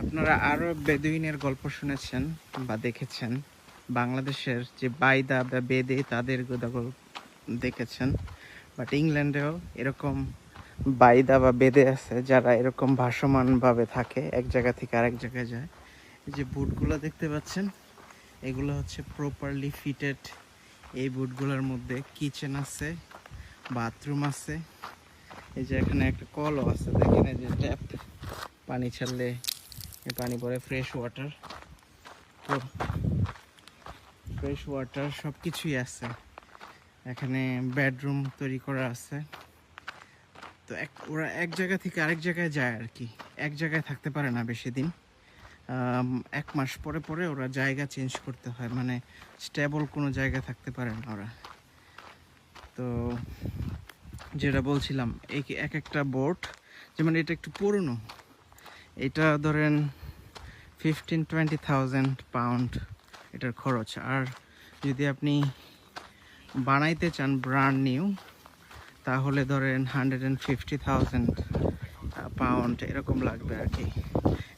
আপনারা আরব বেদুইনের গল্প শুনেছেন বা দেখেছেন। বাংলাদেশের যে বাইদা বা বেদে তাদের দেখেছেন, বাট ইংল্যান্ডেও এরকম বাইদা বা বেদে আছে যারা এরকম ভাসমানভাবে থাকে, এক জায়গা থেকে আরেক জায়গায় যায়। এই যে বুটগুলো দেখতে পাচ্ছেন, এগুলো হচ্ছে প্রপারলি ফিটেড। এই বুটগুলোর মধ্যে কিচেন আছে, বাথরুম আছে। এই যে এখানে একটা কলও আছে, দেখেন এই যে ট্যাপ, পানি ছাড়লে পানি পরে, ফ্রেশ ওয়াটার। তো ফ্রেশ ওয়াটার সব কিছুই আছে এখানে। বেডরুম তৈরি করা আছে। তো ওরা এক জায়গা থেকে আরেক জায়গায় যায় আর কি, এক জায়গায় থাকতে পারে না বেশি দিন। 1 মাস পরে পরে ওরা জায়গা চেঞ্জ করতে হয়, মানে স্টেবল কোনো জায়গায় থাকতে পারে না ওরা। তো যেটা বলছিলাম, এক একটা বোট, যেমন এটা একটু পুরনো, এটা ধরেন 15-20,000 পাউন্ড এটার খরচ। আর যদি আপনি বানাইতে চান ব্র্যান্ড নিউ, তাহলে ধরেন 150,000 পাউন্ড এরকম লাগবে আর কি।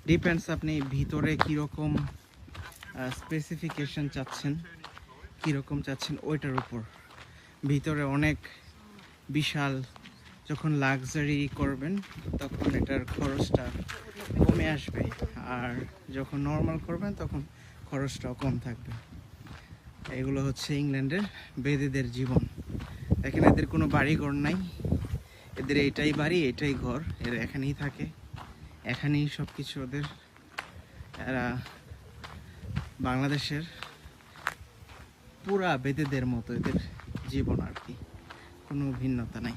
ডিপেন্ডস আপনি ভিতরে কীরকম স্পেসিফিকেশন চাচ্ছেন, কীরকম চাচ্ছেন ওইটার উপর। ভিতরে অনেক বিশাল, যখন লাক্সারি করবেন তখন এটার খরচটা কমে আসবে, আর যখন নর্মাল করবেন তখন খরচটাও কম থাকবে। এগুলো হচ্ছে ইংল্যান্ডের বেদেদের জীবন। এখানে এদের কোনো বাড়ি ঘর নাই, এদের এটাই বাড়ি, এটাই ঘর, এরা এখানেই থাকে, এখানেই সব কিছু ওদের। এরা বাংলাদেশের পুরা বেদেদের মতো এদের জীবন আর কি, কোনো ভিন্নতা নাই।